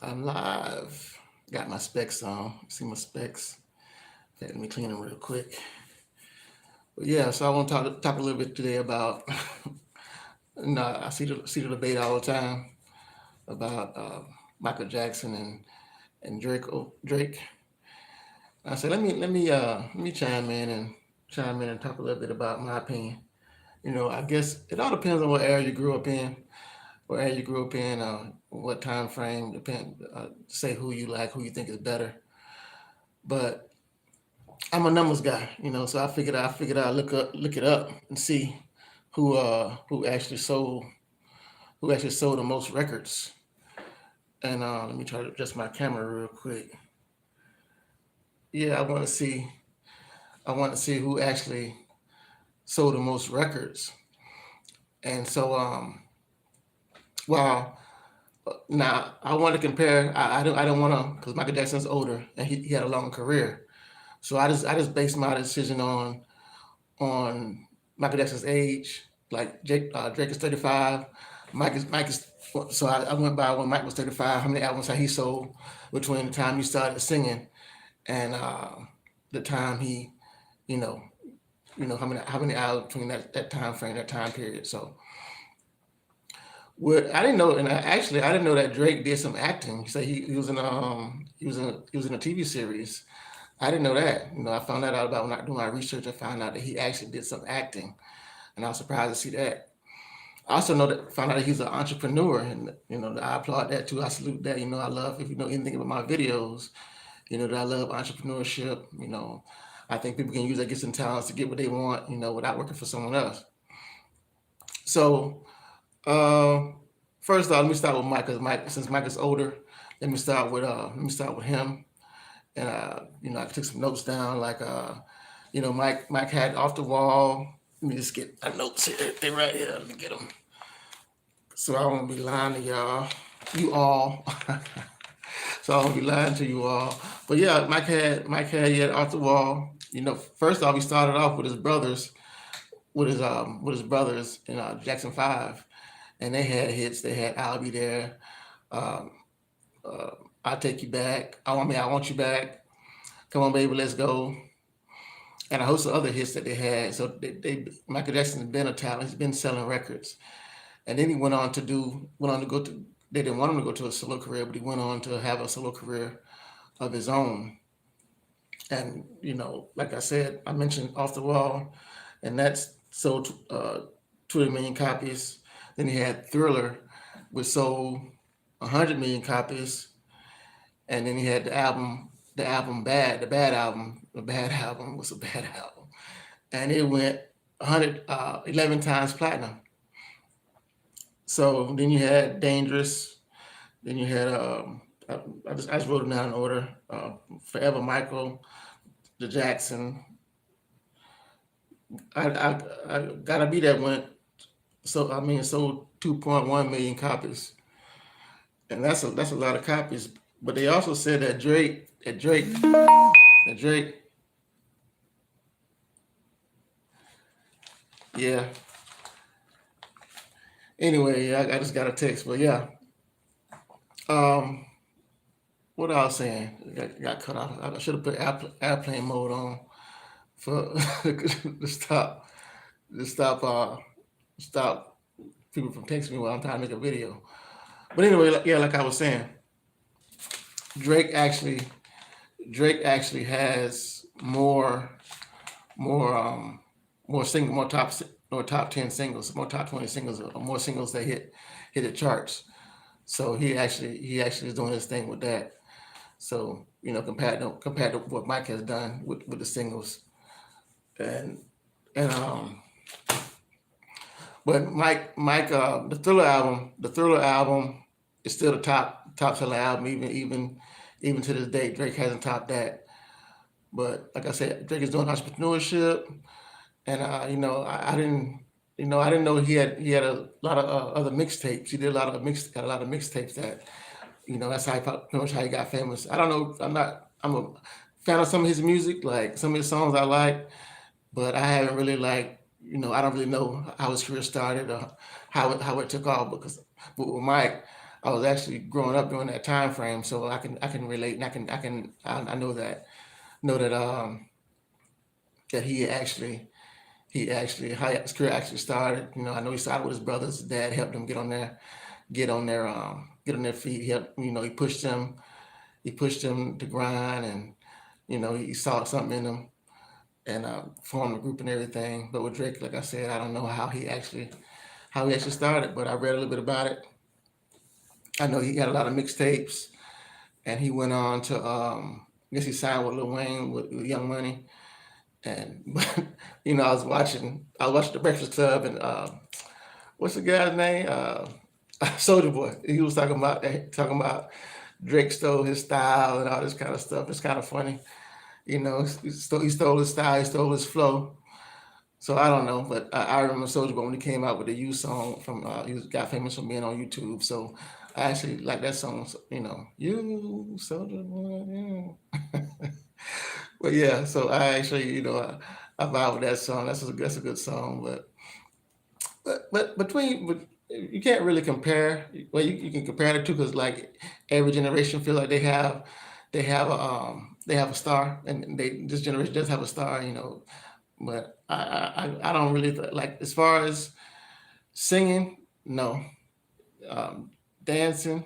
I'm live. Got my specs on. See my specs. Okay, let me clean them real quick. But yeah, so I want to talk a little bit today about. I see the debate all the time about Michael Jackson and Drake. I said let me chime in and talk a little bit about my opinion. I guess it all depends on what area you grew up in, what time frame. Say who you like, who you think is better. But I'm a numbers guy, so I figured I'd look it up and see who actually sold the most records. And let me try to adjust my camera real quick. Yeah, I want to see who actually sold the most records. And so well, now I want to compare. I don't want to because Michael Jackson's older and he had a long career. So I just based my decision on Michael Jackson's age. Like Drake is 35, Mike is. So I went by when Mike was 35. How many albums had he sold between the time he started singing and the time he, you know, how many albums between that time frame, that time period. So what I didn't know, and I didn't know that Drake did some acting. He said he was in he was in a TV series. I didn't know that. I found that out about when I do my research. I found out that he actually did some acting, and I was surprised to see that. I also found out that he's an entrepreneur, and I applaud that too. I salute that. I love if you know anything about my videos. That I love entrepreneurship. I think people can use their gifts and talents to get what they want. Without working for someone else. So uh, first off, let me start with Mike, because since Mike is older, let me start with him. And I took some notes down, like Mike had off the wall. Let me just get my notes here. They right here. Let me get them. So I won't be lying to y'all, you all. So I won't be lying to you all. But yeah, Mike had he had off the wall. First off, he started off with his brothers, with his brothers in Jackson Five, and they had hits. They had "I'll Be There," um, uh, "I'll Take You Back," I want you back," "Come On Baby, Let's Go," and a host of other hits that they had. So Michael Jackson's been a talent. He's been selling records, and then he went on to go to. They didn't want him to go to a solo career, but he went on to have a solo career of his own. And like I said, I mentioned "Off the Wall," and that's sold 20 million copies. Then he had "Thriller," which sold 100 million copies, and then he had the album "Bad," the bad album was a bad album, and it went 11 times platinum. So then you had "Dangerous," then you had I just wrote them down in order. "Forever Michael," "The Jackson," I gotta be that went. So I mean, it sold 2.1 million copies, and that's a lot of copies. But they also said that Drake, yeah. Anyway, I just got a text, but yeah. Um, what I was saying got cut off. I should have put airplane mode on for to stop people from texting me while I'm trying to make a video. But anyway, yeah, like I was saying, Drake actually Drake actually has more more top 10 singles, more top 20 singles, or more singles that hit the charts. So he actually is doing his thing with that. So compared to what Mike has done with the singles, and and but Mike the Thriller album is still the top selling album, even to this day. Drake hasn't topped that. But like I said, Drake is doing entrepreneurship, and I didn't know he had a lot of other mixtapes. He did got a lot of mixtapes that that's pretty much how he got famous. I don't know. I'm a fan of some of his music, like some of his songs I like, but I haven't really I don't really know how his career started or how it took off, because but with Mike, I was actually growing up during that time frame, so I can relate, and I know that he actually how his career actually started. I know he started with his brothers. His dad helped him get on their feet. He helped, he pushed them to grind, and he saw something in them, and formed a group and everything. But with Drake, like I said, I don't know how he actually started, but I read a little bit about it. I know he had a lot of mixtapes, and he went on to I guess he signed with Lil Wayne with Young Money, and but I was watching the Breakfast Club, and what's the guy's name? Soldier Boy. He was talking about Drake stole his style and all this kind of stuff. It's kind of funny. He stole his style, he stole his flow. So I don't know, but I remember Soldier Boy when he came out with the "You" song got famous from being on YouTube. So I actually like that song. So, "You Soldier Boy." Yeah. But yeah, so I actually, I vibe with that song. That's a good song. But you can't really compare. Well, you can compare the two because like every generation feel like they have a star, and this generation does have a star. But I don't really like, as far as singing. No, um, dancing.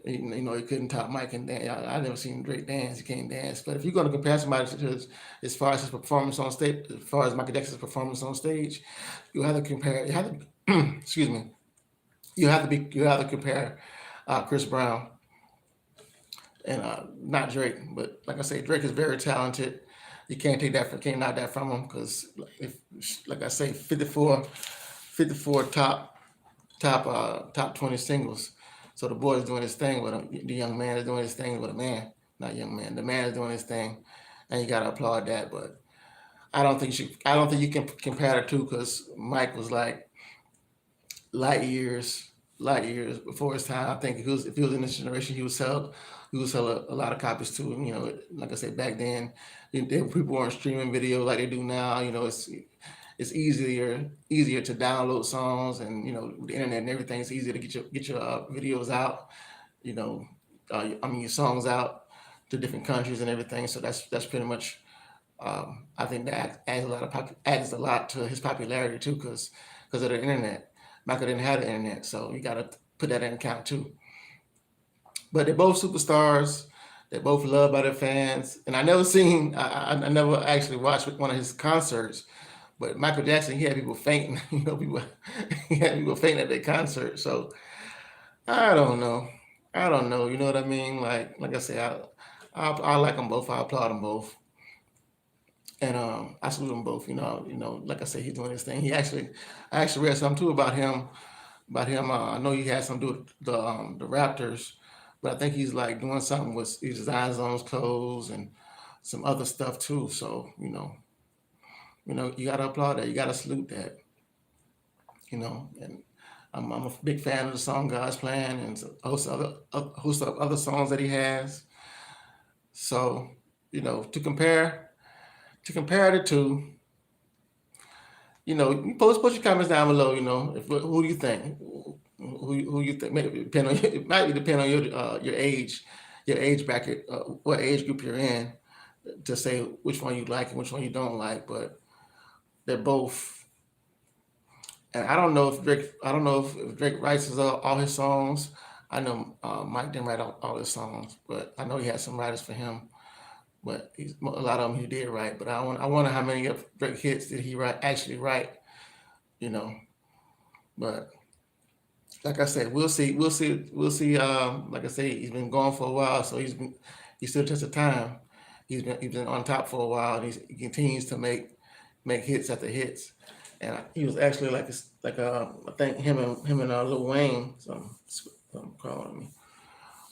He couldn't top Mike and dance. I never seen Drake dance. He can't dance. But if you're going to compare somebody to as far as his performance on stage, as far as Michael Jackson's performance on stage, you have to compare. You have to, excuse me. You have to compare Chris Brown and not Drake. But like I say, Drake is very talented. You can't knock that from him because, if, like I say, 54 top 20 singles. So the boy is doing his thing with him. The young man is doing his thing with a man, not young man. The man is doing his thing, and you gotta applaud that. But I don't think you can compare the two because Mike was like light years, light years before his time. I think if he was in this generation, he would sell a lot of copies too. Like I said, back then, people weren't streaming video like they do now. It's easier to download songs, and with the internet and everything, it's easier to get your videos out. You know, your songs out to different countries and everything. So that's pretty much. I think that adds a lot to his popularity too, because of the internet. Michael didn't have the internet, so you got to put that in account too. But they're both superstars. They're both loved by their fans. And I never actually watched one of his concerts. But Michael Jackson, he had people fainting. People he had people fainting at their concert. So I don't know. I don't know. You know what I mean? Like I say, I like them both. I applaud them both, and I salute them both. Like I say, he's doing his thing. I actually read something too about him. I know he had something to do with the Raptors, but I think he's like doing something with he designs his own clothes and some other stuff too. So you gotta applaud that. You gotta salute that. And I'm a big fan of the song God's Plan and a host of other songs that he has. So to compare the two, you post your comments down below. Who do you think? Who you think? It might depend on your age bracket, what age group you're in, to say which one you like and which one you don't like. But they're both. And I don't know if Drake writes all his songs. I know Mike didn't write all his songs, but I know he had some writers for him. But a lot of them he did write. But I wonder how many of Drake hits did he actually write. You know. But like I said, we'll see. We'll see. We'll see. Like I say, he's been gone for a while, so he still takes the time. He's been on top for a while, and he continues to make hits after hits. And he was actually I think him and Lil Wayne, some calling me,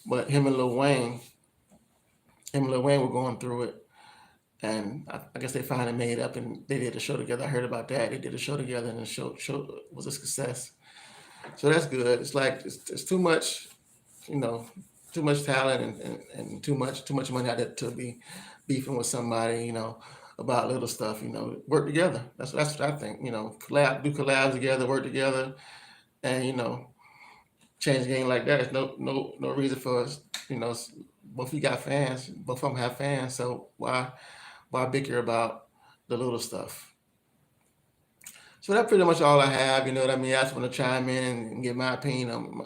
but him and Lil Wayne were going through it, and I guess they finally made up and they did a show together. I heard about that. They did a show together, and the show was a success. So that's good. It's like it's too much, you know, too much talent, and too much money out there to be beefing with somebody, about little stuff. Work together. That's what I think. Do collabs together, work together, and change the game like that. There's no reason for us. You know, both you got fans. Both of them have fans. So why bicker about the little stuff? So that's pretty much all I have. You know what I mean? I just want to chime in and give my opinion.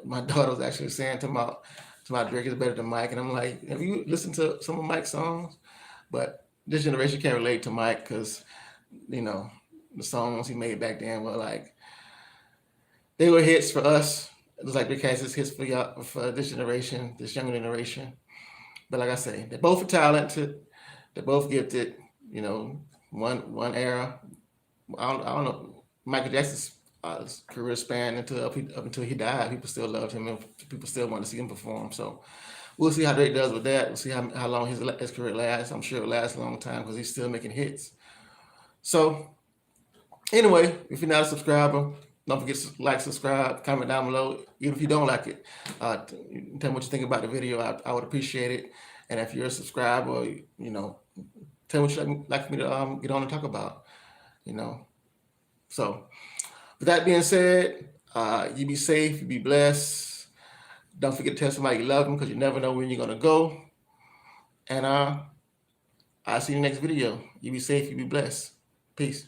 My daughter was actually saying to my Drake is better than Mike, and I'm like, have you listened to some of Mike's songs? But this generation can't relate to Mike because you know the songs he made back then were like they were hits for us. It was like Rick has his hits for y'all, for this generation, this younger generation. But like I say, they're both talented. They're both gifted. You know, one era. I don't know. Michael Jackson's career span up until he died. People still loved him, and people still want to see him perform. So we'll see how Drake does with that. We'll see how long his career lasts. I'm sure it'll last a long time because he's still making hits. So anyway, if you're not a subscriber, don't forget to like, subscribe, comment down below. Even if you don't like it, tell me what you think about the video. I would appreciate it. And if you're a subscriber, you know, tell me what you'd like for me to get on and talk about. You know. So with that being said, you be safe, you be blessed. Don't forget to tell somebody you love them because you never know when you're gonna go. And I'll see you in the next video. You be safe, you be blessed. Peace.